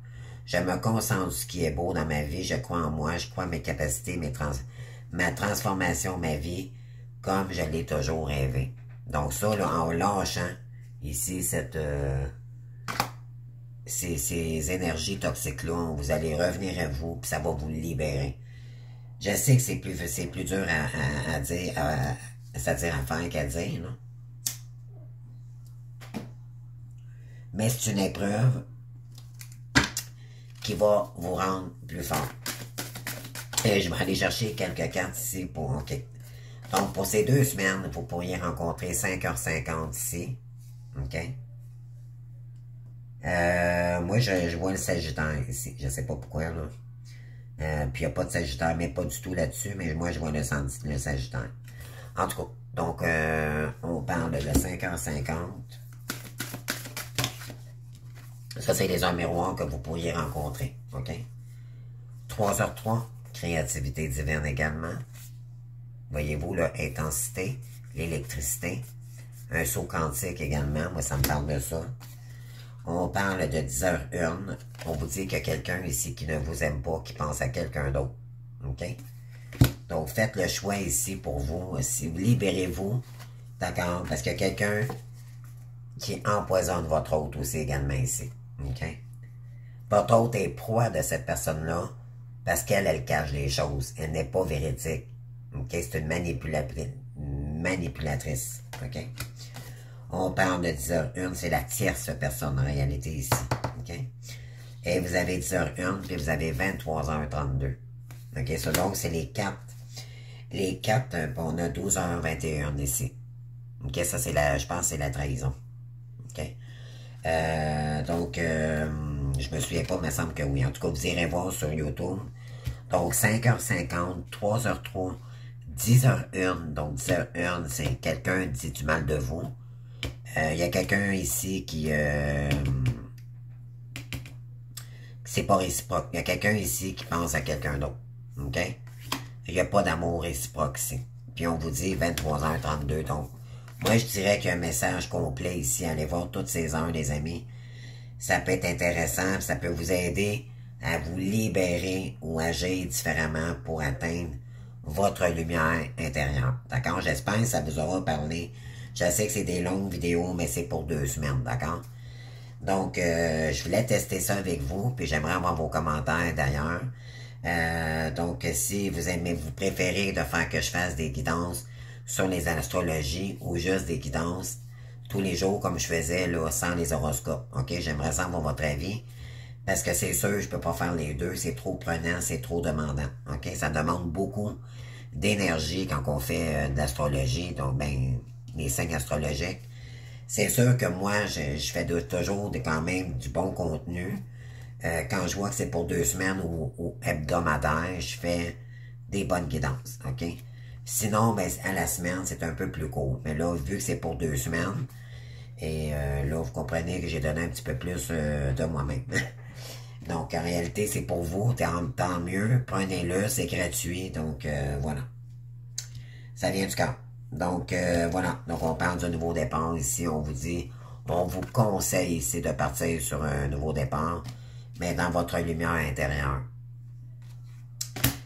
Je me concentre sur ce qui est beau dans ma vie. Je crois en moi. Je crois en mes capacités, ma transformation, ma vie, comme je l'ai toujours rêvé. Donc ça, là, en lâchant ici ces énergies toxiques-là, vous allez revenir à vous, puis ça va vous libérer. Je sais que c'est plus dur à dire, c'est-à-dire à faire qu'à dire, là. Mais c'est une épreuve qui va vous rendre plus fort. Et je vais aller chercher quelques cartes ici pour... OK. Donc, pour ces 2 semaines, vous pourriez rencontrer 5h50 ici. OK? Moi, je vois le Sagittaire ici. Je sais pas pourquoi, là. Puis il n'y a pas de Sagittaire, mais pas du tout là-dessus. Mais moi, je vois le Sagittaire. En tout cas, donc, on parle de 5h50. Ça, c'est les heures miroirs que vous pourriez rencontrer. OK? 3h03, créativité divine également. Voyez-vous, là, intensité, l'électricité. Un saut quantique également. Moi, ça me parle de ça. On parle de 10h01. On vous dit qu'il y a quelqu'un ici qui ne vous aime pas, qui pense à quelqu'un d'autre. OK? Donc, faites le choix ici pour vous. Si vous libérez-vous, d'accord? Parce qu'il y a quelqu'un qui empoisonne votre hôte aussi également ici. OK? Votre hôte est proie de cette personne-là parce elle cache les choses. Elle n'est pas véridique. OK? C'est une manipulatrice. OK? On parle de 10h01, c'est la tierce personne en réalité ici. OK? Et vous avez 10h01, puis vous avez 23h32. OK? Ça, donc, c'est les 4. Les 4, on a 12h21 ici. OK? Ça, c'est je pense que c'est la trahison. OK? Donc, je me souviens pas, mais il me semble que oui. En tout cas, vous irez voir sur YouTube. Donc, 5h50, 3h03, 10h01. Donc, 10h01, c'est quelqu'un dit du mal de vous. Il y a quelqu'un ici qui c'est pas réciproque. Il y a quelqu'un ici qui pense à quelqu'un d'autre. OK? Il n'y a pas d'amour réciproque ici. Puis on vous dit 23h32. Donc, moi, je dirais qu'il y a un message complet ici. Allez voir toutes ces heures, les amis. Ça peut être intéressant. Ça peut vous aider à vous libérer ou agir différemment pour atteindre votre lumière intérieure. D'accord? J'espère que ça vous aura parlé Je sais que c'est des longues vidéos, mais c'est pour 2 semaines, d'accord? Donc, je voulais tester ça avec vous, puis j'aimerais avoir vos commentaires d'ailleurs. Donc, si vous aimez, vous préférez de faire que je fasse des guidances sur les astrologies ou juste des guidances tous les jours comme je faisais là, sans les horoscopes. OK? J'aimerais savoir votre avis. Parce que c'est sûr, je peux pas faire les deux. C'est trop prenant, c'est trop demandant. OK? Ça demande beaucoup d'énergie quand on fait de l'astrologie. Donc, ben, les signes astrologiques. C'est sûr que moi, je fais toujours quand même du bon contenu. Quand je vois que c'est pour 2 semaines ou hebdomadaire, je fais des bonnes guidances, OK? Sinon, ben, à la semaine, c'est un peu plus court. Mais là, vu que c'est pour 2 semaines, et là, vous comprenez que j'ai donné un petit peu plus de moi-même. Donc, en réalité, c'est pour vous, tant mieux. Prenez-le, c'est gratuit. Donc, voilà. Ça vient du cœur. Donc, voilà. Donc, on parle d'un nouveau départ ici. On vous dit, on vous conseille ici de partir sur un nouveau départ, mais dans votre lumière intérieure.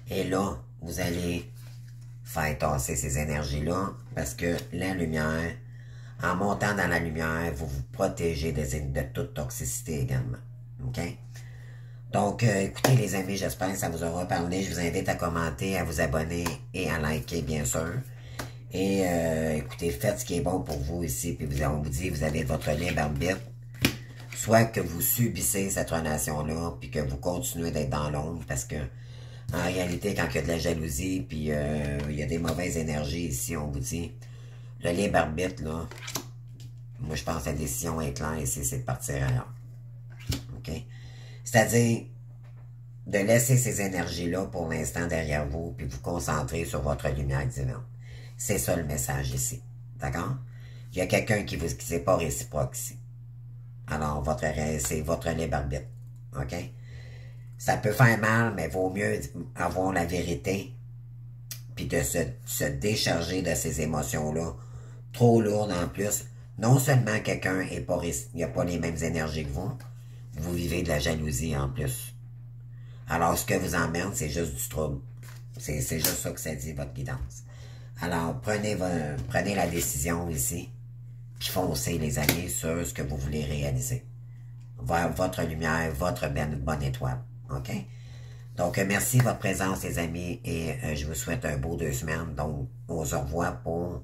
Et là, vous allez faire tasser ces énergies-là, parce que la lumière, en montant dans la lumière, vous vous protégez de toute toxicité également. OK? Donc, écoutez les amis, j'espère que ça vous aura parlé. Je vous invite à commenter, à vous abonner et à liker, bien sûr. Et écoutez, faites ce qui est bon pour vous ici, puis on vous dit, vous avez votre libre arbitre. Soit que vous subissez cette relation-là, puis que vous continuez d'être dans l'ombre, parce que en réalité, quand il y a de la jalousie, puis il y a des mauvaises énergies ici, on vous dit, le libre arbitre, là, moi je pense que la décision est claire ici, c'est de partir ailleurs. OK? C'est-à-dire de laisser ces énergies-là pour l'instant derrière vous, puis vous concentrer sur votre lumière divine. C'est ça le message ici. D'accord? Il y a quelqu'un qui n'est pas réciproque ici. Alors, c'est votre libre arbitre. OK? Ça peut faire mal, mais vaut mieux avoir la vérité, puis de se décharger de ces émotions-là, trop lourdes en plus. Non seulement quelqu'un n'a pas les mêmes énergies que vous vivez de la jalousie en plus. Alors, ce que vous emmène, c'est juste du trouble. C'est juste ça que ça dit, votre guidance. Alors, prenez la décision ici, puis foncez, les amis, sur ce que vous voulez réaliser. Vers votre lumière, votre bonne étoile. OK? Donc, merci de votre présence, les amis, et je vous souhaite un beau 2 semaines. Donc, on se revoit pour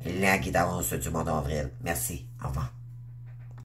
la guidance du mois d'avril. Merci. Au revoir.